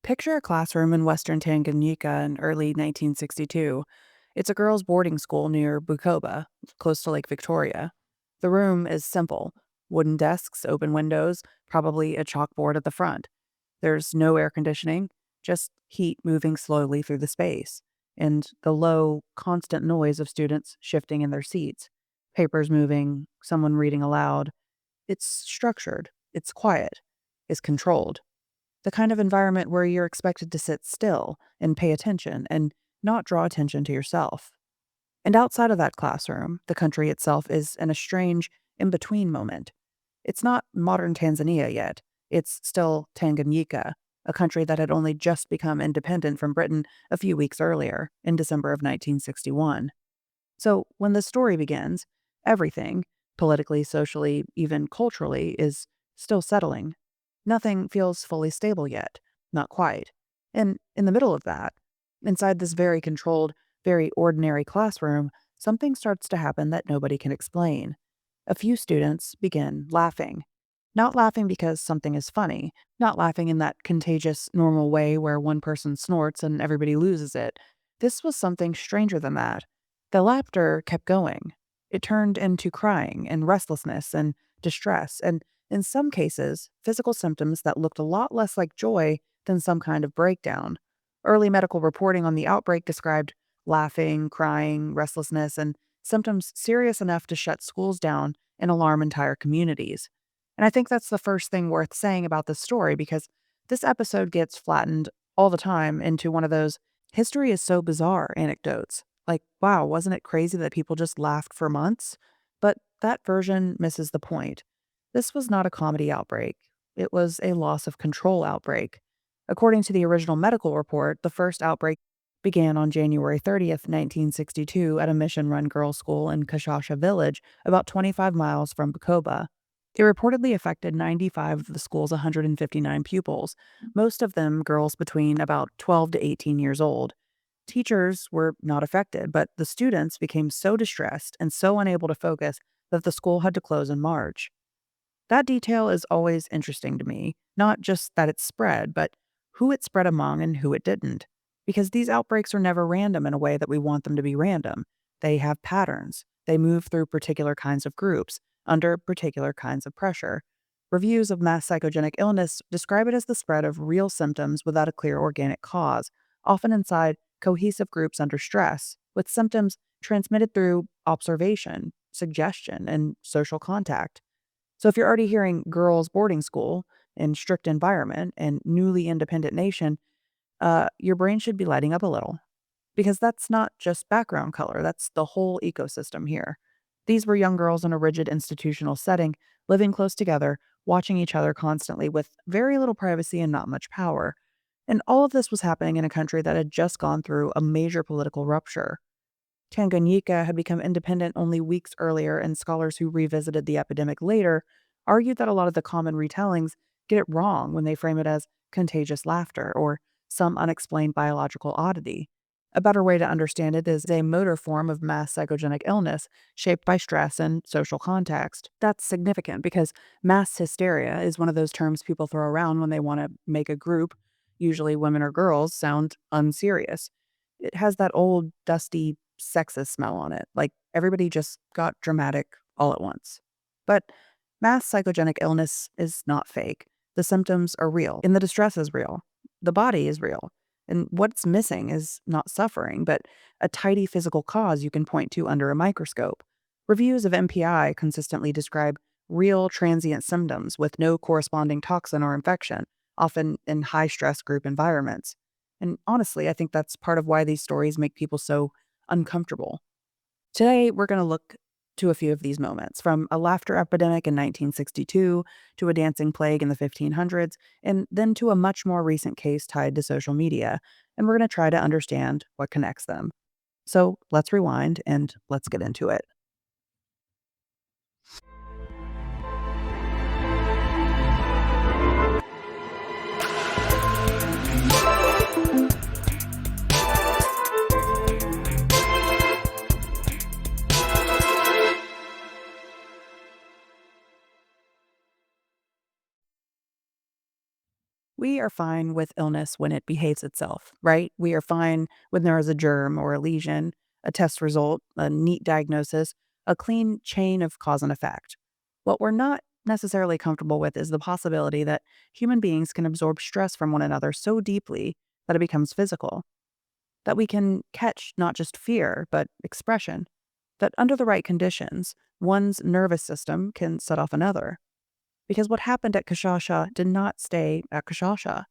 Picture a classroom in western Tanganyika in early 1962. It's a girls' boarding school near Bukoba, close to Lake Victoria. The room is simple: wooden desks, open windows, probably a chalkboard at the front. There's no air conditioning, just heat moving slowly through the space, and the low, constant noise of students shifting in their seats, papers moving, someone reading aloud. It's structured, it's quiet, it's controlled. The kind of environment where you're expected to sit still and pay attention and not draw attention to yourself. And outside of that classroom, the country itself is in a strange in between moment. It's not modern Tanzania yet, it's still Tanganyika, a country that had only just become independent from Britain a few weeks earlier, in December of 1961. So when the story begins, everything, politically, socially, even culturally, is still settling. Nothing feels fully stable yet. Not quite. And in the middle of that, inside this very controlled, very ordinary classroom, something starts to happen that nobody can explain. A few students begin laughing. Not laughing because something is funny, not laughing in that contagious, normal way where one person snorts and everybody loses it. This was something stranger than that. The laughter kept going. It turned into crying and restlessness and distress, and in some cases, physical symptoms that looked a lot less like joy than some kind of breakdown. Early medical reporting on the outbreak described laughing, crying, restlessness, and symptoms serious enough to shut schools down and alarm entire communities. And I think that's the first thing worth saying about this story because this episode gets flattened all the time into one of those history is so bizarre anecdotes. Like, wow, wasn't it crazy that people just laughed for months? But that version misses the point. This was not a comedy outbreak. It was a loss of control outbreak. According to the original medical report, the first outbreak began on January 30th, 1962, at a mission run girls' school in Kashasha Village, about 25 miles from Bukoba. It reportedly affected 95 of the school's 159 pupils, most of them girls between about 12 to 18 years old. Teachers were not affected, but the students became so distressed and so unable to focus that the school had to close in March. That detail is always interesting to me, not just that it spread, but who it spread among and who it didn't. Because these outbreaks are never random in a way that we want them to be random. They have patterns. They move through particular kinds of groups, under particular kinds of pressure. Reviews of mass psychogenic illness describe it as the spread of real symptoms without a clear organic cause, often inside cohesive groups under stress, with symptoms transmitted through observation, suggestion, and social contact. So if you're already hearing girls' boarding school in strict environment and newly independent nation, your brain should be lighting up a little because that's not just background color, that's the whole ecosystem here. These were young girls in a rigid institutional setting, living close together, watching each other constantly with very little privacy and not much power. And all of this was happening in a country that had just gone through a major political rupture. Tanganyika had become independent only weeks earlier, and scholars who revisited the epidemic later argued that a lot of the common retellings get it wrong when they frame it as contagious laughter or some unexplained biological oddity. A better way to understand it is a motor form of mass psychogenic illness shaped by stress and social context. That's significant because mass hysteria is one of those terms people throw around when they want to make a group, usually women or girls, sound unserious. It has that old, dusty, sexist smell on it, like everybody just got dramatic all at once. But mass psychogenic illness is not fake. The symptoms are real, and the distress is real. The body is real. And what's missing is not suffering, but a tidy physical cause you can point to under a microscope. Reviews of MPI consistently describe real transient symptoms with no corresponding toxin or infection, often in high stress group environments. And honestly, I think that's part of why these stories make people so uncomfortable. Today, we're going to look to a few of these moments, from a laughter epidemic in 1962 to a dancing plague in the 1500s, and then to a much more recent case tied to social media. And we're going to try to understand what connects them. So let's rewind and let's get into it. We are fine with illness when it behaves itself, right? We are fine when there is a germ or a lesion, a test result, a neat diagnosis, a clean chain of cause and effect. What we're not necessarily comfortable with is the possibility that human beings can absorb stress from one another so deeply that it becomes physical, that we can catch not just fear, but expression, that under the right conditions, one's nervous system can set off another. Because what happened at Kashasha did not stay at Kashasha.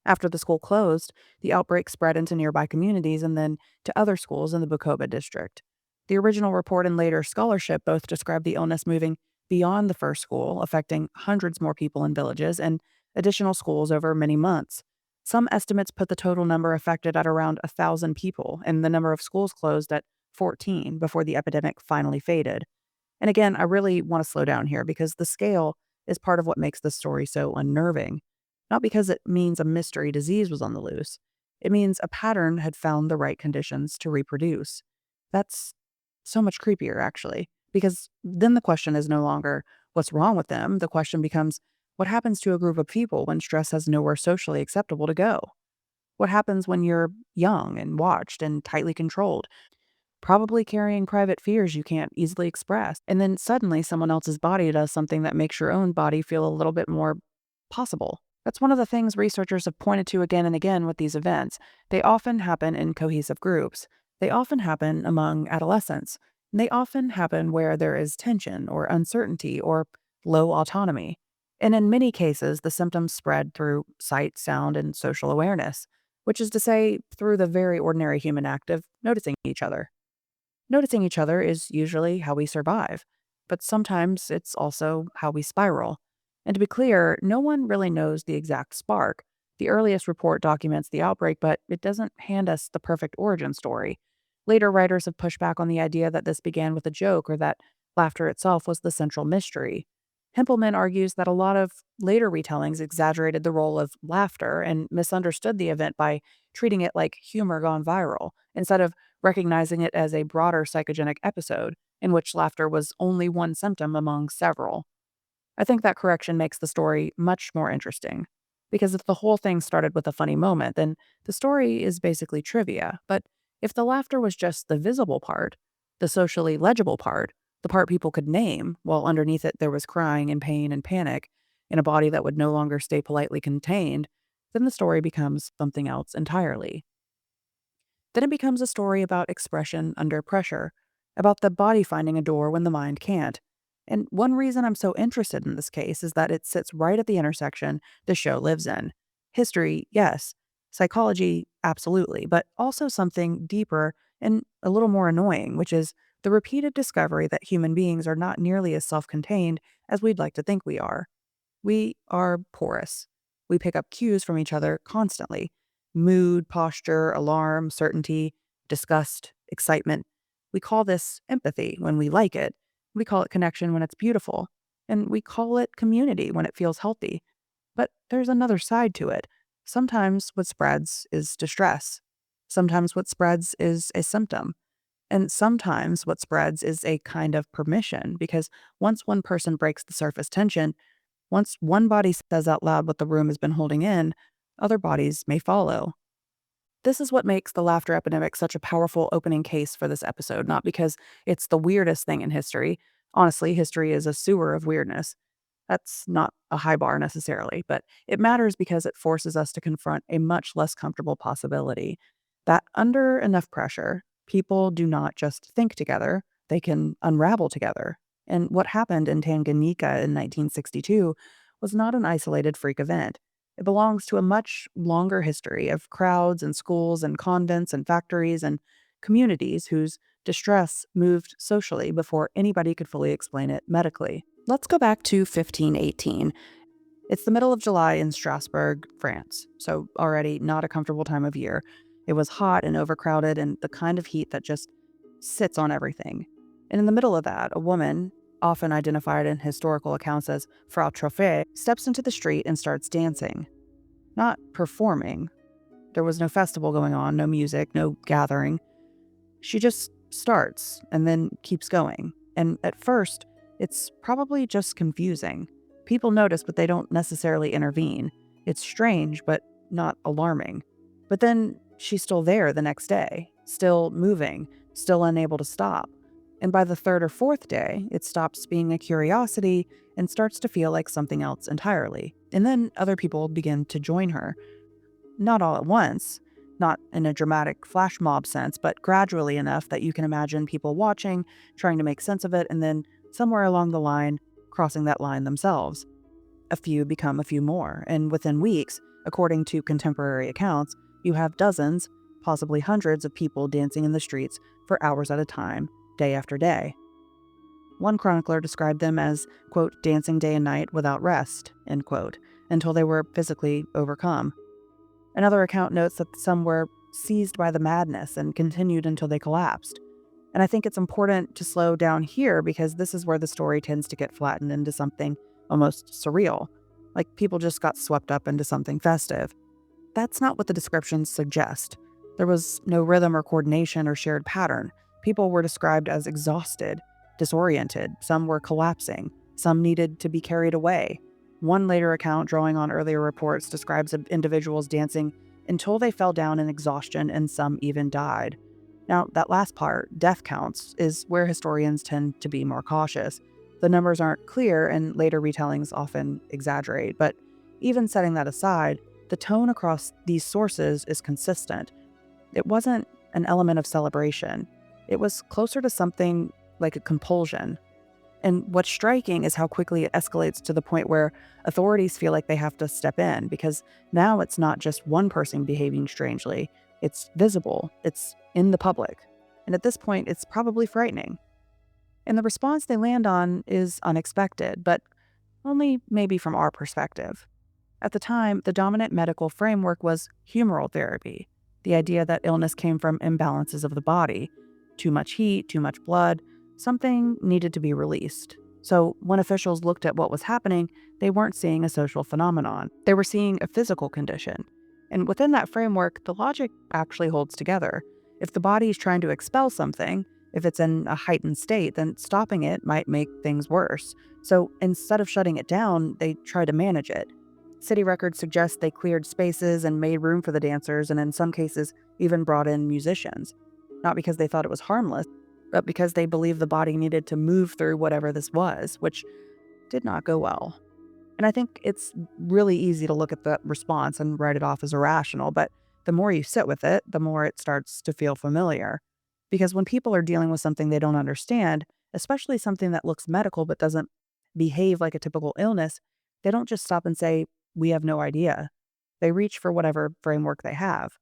After the school closed, the outbreak spread into nearby communities and then to other schools in the Bukoba district. The original report and later scholarship both described the illness moving beyond the first school, affecting hundreds more people in villages and additional schools over many months. Some estimates put the total number affected at around 1,000 people, and the number of schools closed at 14 before the epidemic finally faded. And again, I really want to slow down here because the scale is part of what makes this story so unnerving. Not because it means a mystery disease was on the loose. It means a pattern had found the right conditions to reproduce. That's so much creepier, actually, because then the question is no longer what's wrong with them. The question becomes what happens to a group of people when stress has nowhere socially acceptable to go? What happens when you're young and watched and tightly controlled? Probably carrying private fears you can't easily express. And then suddenly someone else's body does something that makes your own body feel a little bit more possible. That's one of the things researchers have pointed to again and again with these events. They often happen in cohesive groups. They often happen among adolescents. And they often happen where there is tension or uncertainty or low autonomy. And in many cases, the symptoms spread through sight, sound, and social awareness, which is to say, through the very ordinary human act of noticing each other. Noticing each other is usually how we survive, but sometimes it's also how we spiral. And to be clear, no one really knows the exact spark. The earliest report documents the outbreak, but it doesn't hand us the perfect origin story. Later writers have pushed back on the idea that this began with a joke or that laughter itself was the central mystery. Hempelman argues that a lot of later retellings exaggerated the role of laughter and misunderstood the event by treating it like humor gone viral, instead of recognizing it as a broader psychogenic episode in which laughter was only one symptom among several. I think that correction makes the story much more interesting. Because if the whole thing started with a funny moment, then the story is basically trivia. But if the laughter was just the visible part, the socially legible part, the part people could name, while underneath it there was crying and pain and panic in a body that would no longer stay politely contained, then the story becomes something else entirely. Then it becomes a story about expression under pressure, about the body finding a door when the mind can't. And one reason I'm so interested in this case is that it sits right at the intersection the show lives in. History, yes. Psychology, absolutely. But also something deeper and a little more annoying, which is the repeated discovery that human beings are not nearly as self contained as we'd like to think we are. We are porous. We pick up cues from each other constantly: mood, posture, alarm, certainty, disgust, excitement. We call this empathy when we like it. We call it connection when it's beautiful. And we call it community when it feels healthy. But there's another side to it. Sometimes what spreads is distress. Sometimes what spreads is a symptom. And sometimes what spreads is a kind of permission, because once one person breaks the surface tension, once one body says out loud what the room has been holding in, other bodies may follow. This is what makes the laughter epidemic such a powerful opening case for this episode, not because it's the weirdest thing in history. Honestly, history is a sewer of weirdness. That's not a high bar necessarily, but it matters because it forces us to confront a much less comfortable possibility that under enough pressure, people do not just think together, they can unravel together. And what happened in Tanganyika in 1962 was not an isolated freak event. It belongs to a much longer history of crowds and schools and convents and factories and communities whose distress moved socially before anybody could fully explain it medically. Let's go back to 1518. It's the middle of July in Strasbourg, France, so already not a comfortable time of year. It was hot and overcrowded and the kind of heat that just sits on everything. And in the middle of that, a woman, often identified in historical accounts as Frau Trophée, steps into the street and starts dancing. Not performing. There was no festival going on, no music, no gathering. She just starts and then keeps going. And at first, it's probably just confusing. People notice, but they don't necessarily intervene. It's strange, but not alarming. But then she's still there the next day, still moving, still unable to stop. And by the third or fourth day, it stops being a curiosity and starts to feel like something else entirely. And then other people begin to join her. Not all at once, not in a dramatic flash mob sense, but gradually enough that you can imagine people watching, trying to make sense of it, and then somewhere along the line, crossing that line themselves. A few become a few more, and within weeks, according to contemporary accounts, you have dozens, possibly hundreds of people dancing in the streets for hours at a time, day after day. One chronicler described them as, quote, dancing day and night without rest, end quote, until they were physically overcome. Another account notes that some were seized by the madness and continued until they collapsed. And I think it's important to slow down here because this is where the story tends to get flattened into something almost surreal, like people just got swept up into something festive. That's not what the descriptions suggest. There was no rhythm or coordination or shared pattern. People were described as exhausted, disoriented, some were collapsing, some needed to be carried away. One later account, drawing on earlier reports, describes individuals dancing until they fell down in exhaustion and some even died. Now, that last part, death counts, is where historians tend to be more cautious. The numbers aren't clear and later retellings often exaggerate, but even setting that aside, the tone across these sources is consistent. It wasn't an element of celebration. It was closer to something like a compulsion. And what's striking is how quickly it escalates to the point where authorities feel like they have to step in, because now it's not just one person behaving strangely. It's visible. It's in the public. And at this point, it's probably frightening. And the response they land on is unexpected, but only maybe from our perspective. At the time, the dominant medical framework was humoral therapy, the idea that illness came from imbalances of the body. Too much heat, too much blood, something needed to be released. So when officials looked at what was happening, they weren't seeing a social phenomenon. They were seeing a physical condition. And within that framework, the logic actually holds together. If the body is trying to expel something, if it's in a heightened state, then stopping it might make things worse. So instead of shutting it down, they try to manage it. City records suggest they cleared spaces and made room for the dancers, and in some cases, even brought in musicians. Not because they thought it was harmless, but because they believed the body needed to move through whatever this was, which did not go well. And I think it's really easy to look at the response and write it off as irrational, but the more you sit with it, the more it starts to feel familiar. Because when people are dealing with something they don't understand, especially something that looks medical but doesn't behave like a typical illness, they don't just stop and say, "We have no idea." They reach for whatever framework they have.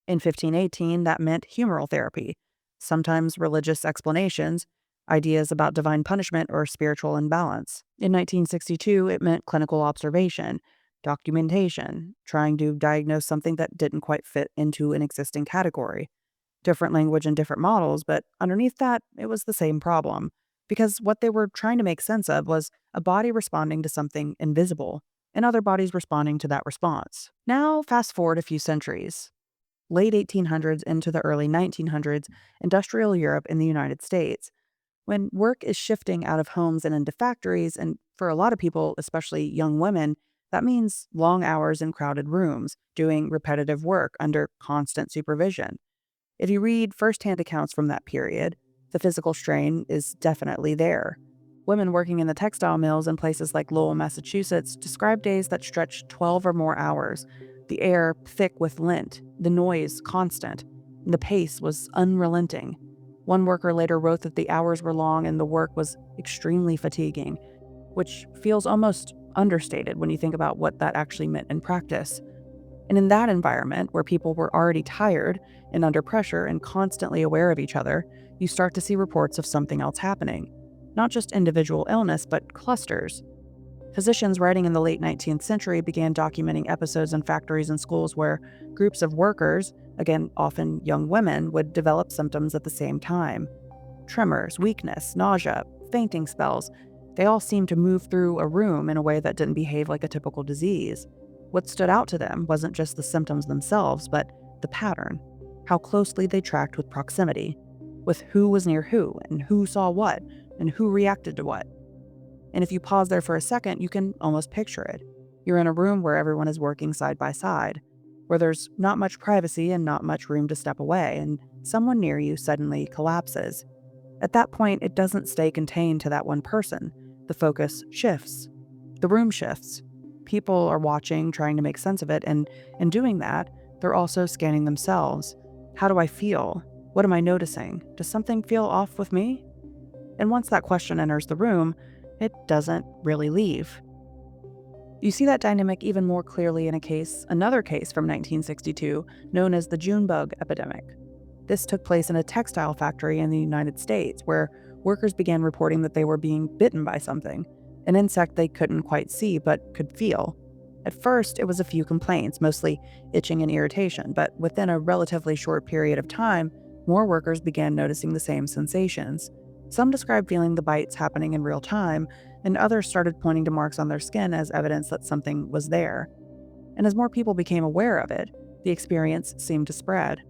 In 1518, that meant humoral therapy, sometimes religious explanations, ideas about divine punishment or spiritual imbalance. In 1962, it meant clinical observation, documentation, trying to diagnose something that didn't quite fit into an existing category. Different language and different models, but underneath that, it was the same problem. Because what they were trying to make sense of was a body responding to something invisible, and other bodies responding to that response. Now, fast forward a few centuries. Late 1800s into the early 1900s, industrial Europe in the United States. When work is shifting out of homes and into factories, and for a lot of people, especially young women, that means long hours in crowded rooms, doing repetitive work under constant supervision. If you read firsthand accounts from that period, the physical strain is definitely there. Women working in the textile mills in places like Lowell, Massachusetts, describe days that stretched 12 or more hours, the air thick with lint, the noise constant, and the pace was unrelenting. One worker later wrote that the hours were long and the work was extremely fatiguing, which feels almost understated when you think about what that actually meant in practice. And in that environment, where people were already tired and under pressure and constantly aware of each other, you start to see reports of something else happening. Not just individual illness, but clusters. Physicians writing in the late 19th century began documenting episodes in factories and schools where groups of workers, again often young women, would develop symptoms at the same time. Tremors, weakness, nausea, fainting spells, they all seemed to move through a room in a way that didn't behave like a typical disease. What stood out to them wasn't just the symptoms themselves, but the pattern, how closely they tracked with proximity, with who was near who, and who saw what, and who reacted to what. And if you pause there for a second, you can almost picture it. You're in a room where everyone is working side by side, where there's not much privacy and not much room to step away, and someone near you suddenly collapses. At that point, it doesn't stay contained to that one person. The focus shifts. The room shifts. People are watching, trying to make sense of it, and in doing that, they're also scanning themselves. How do I feel? What am I noticing? Does something feel off with me? And once that question enters the room, it doesn't really leave. You see that dynamic even more clearly in another case from 1962, known as the June Bug Epidemic. This took place in a textile factory in the United States, where workers began reporting that they were being bitten by something, an insect they couldn't quite see but could feel. At first, it was a few complaints, mostly itching and irritation, but within a relatively short period of time, more workers began noticing the same sensations. Some described feeling the bites happening in real time, and others started pointing to marks on their skin as evidence that something was there. And as more people became aware of it, the experience seemed to spread.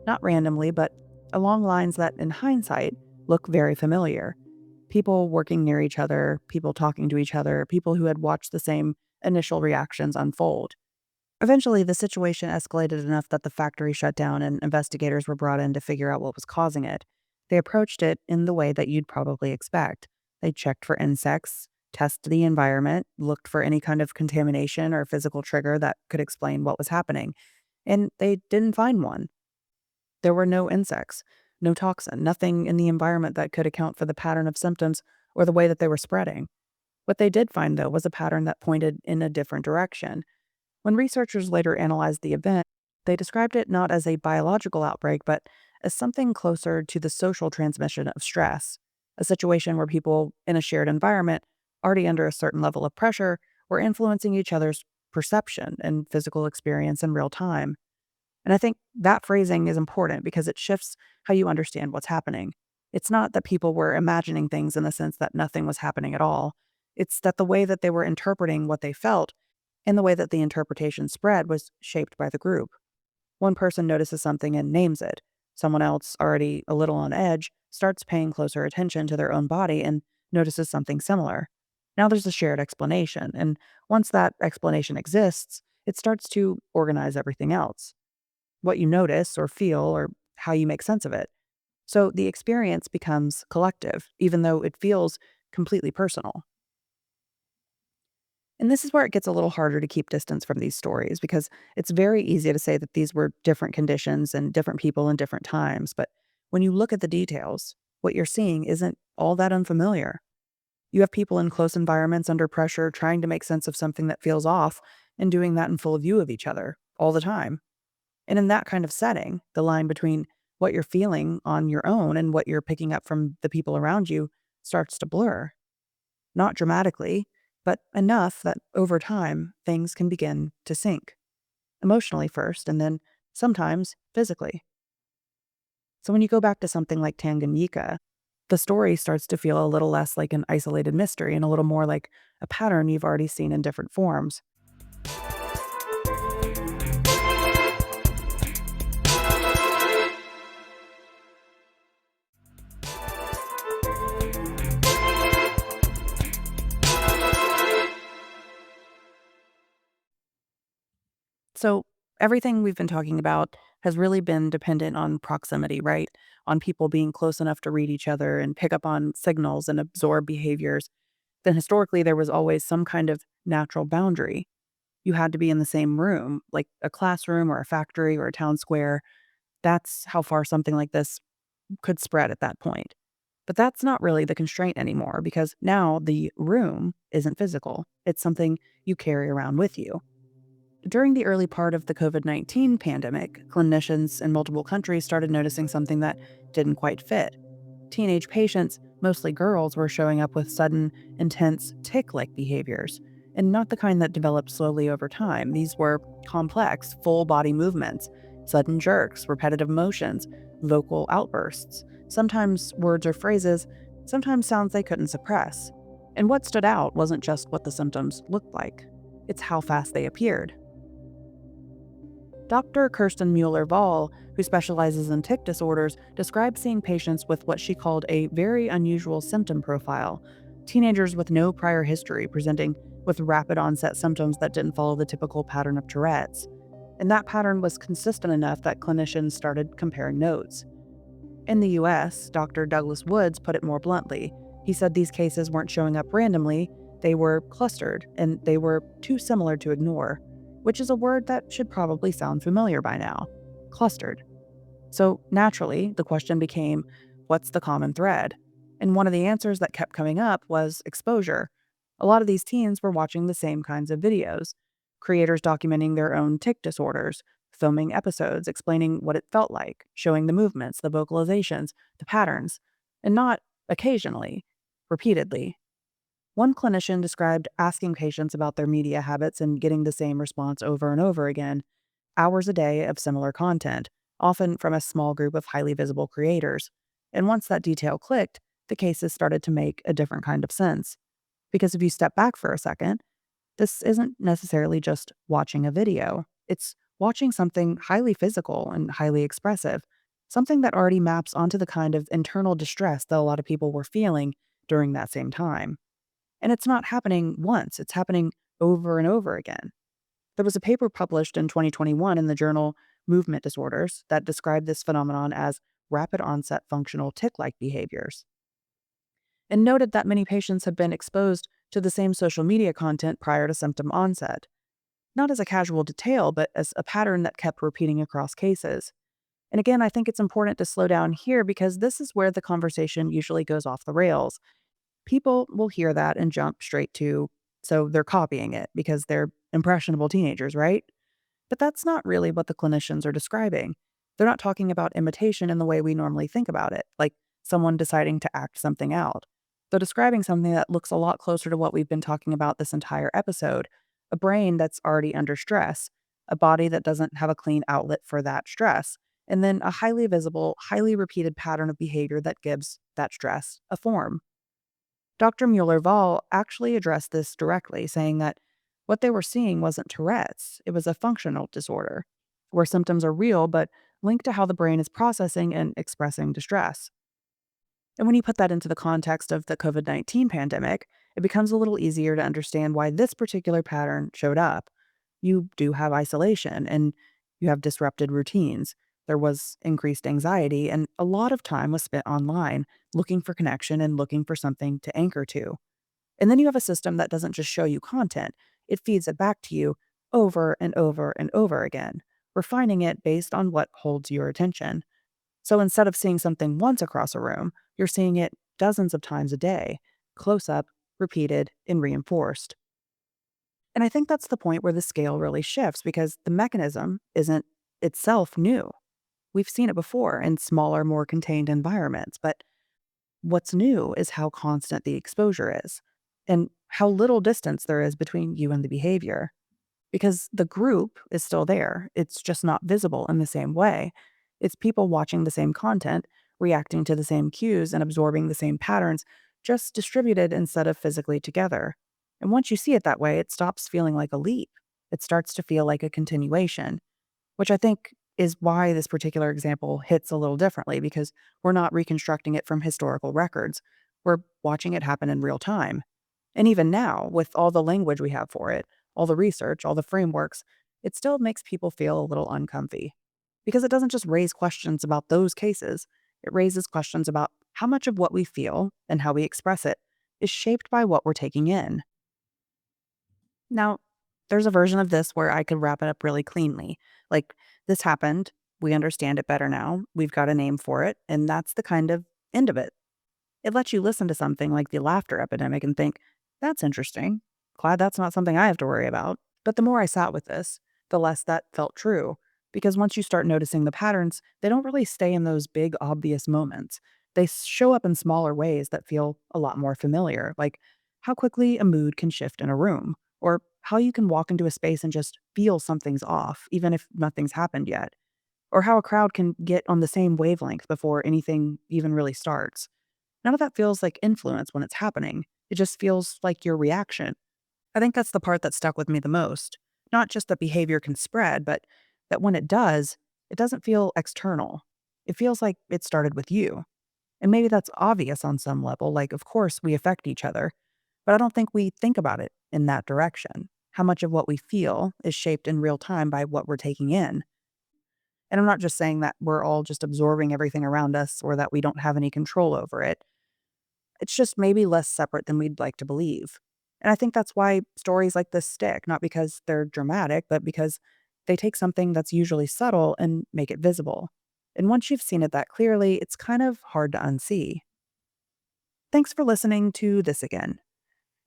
Not randomly, but along lines that, in hindsight, look very familiar. People working near each other, people talking to each other, people who had watched the same initial reactions unfold. Eventually, the situation escalated enough that the factory shut down and investigators were brought in to figure out what was causing it. They approached it in the way that you'd probably expect. They checked for insects, tested the environment, looked for any kind of contamination or physical trigger that could explain what was happening, and they didn't find one. There were no insects, no toxin, nothing in the environment that could account for the pattern of symptoms or the way that they were spreading. What they did find, though, was a pattern that pointed in a different direction. When researchers later analyzed the event, they described it not as a biological outbreak, but as something closer to the social transmission of stress, a situation where people in a shared environment, already under a certain level of pressure, were influencing each other's perception and physical experience in real time. And I think that phrasing is important because it shifts how you understand what's happening. It's not that people were imagining things in the sense that nothing was happening at all. It's that the way that they were interpreting what they felt and the way that the interpretation spread was shaped by the group. One person notices something and names it. Someone else, already a little on edge, starts paying closer attention to their own body and notices something similar. Now there's a shared explanation, and once that explanation exists, it starts to organize everything else, what you notice or feel or how you make sense of it. So the experience becomes collective, even though it feels completely personal. And this is where it gets a little harder to keep distance from these stories because it's very easy to say that these were different conditions and different people in different times. But when you look at the details, what you're seeing isn't all that unfamiliar. You have people in close environments under pressure trying to make sense of something that feels off and doing that in full view of each other all the time. And in that kind of setting, the line between what you're feeling on your own and what you're picking up from the people around you starts to blur. Not dramatically, but enough that over time, things can begin to sink. Emotionally first, and then sometimes physically. So when you go back to something like Tanganyika, the story starts to feel a little less like an isolated mystery and a little more like a pattern you've already seen in different forms. So everything we've been talking about has really been dependent on proximity, right? On people being close enough to read each other and pick up on signals and absorb behaviors. Then historically, there was always some kind of natural boundary. You had to be in the same room, like a classroom or a factory or a town square. That's how far something like this could spread at that point. But that's not really the constraint anymore because now the room isn't physical. It's something you carry around with you. During the early part of the COVID-19 pandemic, clinicians in multiple countries started noticing something that didn't quite fit. Teenage patients, mostly girls, were showing up with sudden, intense tic-like behaviors, and not the kind that developed slowly over time. These were complex, full-body movements, sudden jerks, repetitive motions, vocal outbursts, sometimes words or phrases, sometimes sounds they couldn't suppress. And what stood out wasn't just what the symptoms looked like, it's how fast they appeared. Dr. Kirsten Mueller-Vahl, who specializes in tic disorders, described seeing patients with what she called a very unusual symptom profile. Teenagers with no prior history presenting with rapid onset symptoms that didn't follow the typical pattern of Tourette's. And that pattern was consistent enough that clinicians started comparing notes. In the US, Dr. Douglas Woods put it more bluntly. He said these cases weren't showing up randomly, they were clustered, and they were too similar to ignore, which is a word that should probably sound familiar by now. Clustered. So naturally, the question became, what's the common thread? And one of the answers that kept coming up was exposure. A lot of these teens were watching the same kinds of videos, creators documenting their own tic disorders, filming episodes, explaining what it felt like, showing the movements, the vocalizations, the patterns, and not occasionally, repeatedly. One clinician described asking patients about their media habits and getting the same response over and over again, hours a day of similar content, often from a small group of highly visible creators. And once that detail clicked, the cases started to make a different kind of sense. Because if you step back for a second, this isn't necessarily just watching a video, it's watching something highly physical and highly expressive, something that already maps onto the kind of internal distress that a lot of people were feeling during that same time. And it's not happening once, it's happening over and over again. There was a paper published in 2021 in the journal Movement Disorders that described this phenomenon as rapid onset functional tic like behaviors, and noted that many patients had been exposed to the same social media content prior to symptom onset, not as a casual detail, but as a pattern that kept repeating across cases. And again, I think it's important to slow down here because this is where the conversation usually goes off the rails. People will hear that and jump straight to, so they're copying it because they're impressionable teenagers, right? But that's not really what the clinicians are describing. They're not talking about imitation in the way we normally think about it, like someone deciding to act something out. They're describing something that looks a lot closer to what we've been talking about this entire episode: a brain that's already under stress, a body that doesn't have a clean outlet for that stress, and then a highly visible, highly repeated pattern of behavior that gives that stress a form. Dr. Mueller-Wahl actually addressed this directly, saying that what they were seeing wasn't Tourette's, it was a functional disorder, where symptoms are real but linked to how the brain is processing and expressing distress. And when you put that into the context of the COVID-19 pandemic, it becomes a little easier to understand why this particular pattern showed up. You do have isolation and you have disrupted routines. There was increased anxiety, and a lot of time was spent online looking for connection and looking for something to anchor to. And then you have a system that doesn't just show you content, it feeds it back to you over and over and over again, refining it based on what holds your attention. So instead of seeing something once across a room, you're seeing it dozens of times a day, close up, repeated, and reinforced. And I think that's the point where the scale really shifts because the mechanism isn't itself new. We've seen it before in smaller, more contained environments, but what's new is how constant the exposure is and how little distance there is between you and the behavior. Because the group is still there, it's just not visible in the same way. It's people watching the same content, reacting to the same cues, and absorbing the same patterns, just distributed instead of physically together. And once you see it that way, it stops feeling like a leap. It starts to feel like a continuation, which I think is why this particular example hits a little differently because we're not reconstructing it from historical records. We're watching it happen in real time. And even now, with all the language we have for it, all the research, all the frameworks, it still makes people feel a little uncomfy. Because it doesn't just raise questions about those cases, it raises questions about how much of what we feel and how we express it is shaped by what we're taking in. Now, there's a version of this where I could wrap it up really cleanly. Like, this happened, we understand it better now, we've got a name for it, and that's the kind of end of it. It lets you listen to something like the laughter epidemic and think, that's interesting. Glad that's not something I have to worry about. But the more I sat with this, the less that felt true. Because once you start noticing the patterns, they don't really stay in those big, obvious moments. They show up in smaller ways that feel a lot more familiar, like how quickly a mood can shift in a room, or how you can walk into a space and just feel something's off, even if nothing's happened yet, or how a crowd can get on the same wavelength before anything even really starts. None of that feels like influence when it's happening. It just feels like your reaction. I think that's the part that stuck with me the most. Not just that behavior can spread, but that when it does, it doesn't feel external. It feels like it started with you. And maybe that's obvious on some level, like, of course, we affect each other, but I don't think we think about it in that direction. How much of what we feel is shaped in real time by what we're taking in. And I'm not just saying that we're all just absorbing everything around us or that we don't have any control over it. It's just maybe less separate than we'd like to believe. And I think that's why stories like this stick, not because they're dramatic, but because they take something that's usually subtle and make it visible. And once you've seen it that clearly, it's kind of hard to unsee. Thanks for listening to this again.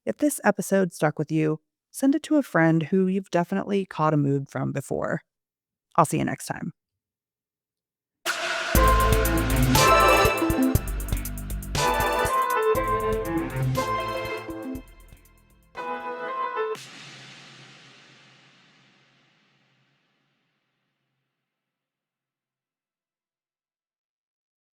If this episode stuck with you, send it to a friend who you've definitely caught a mood from before. I'll see you next time.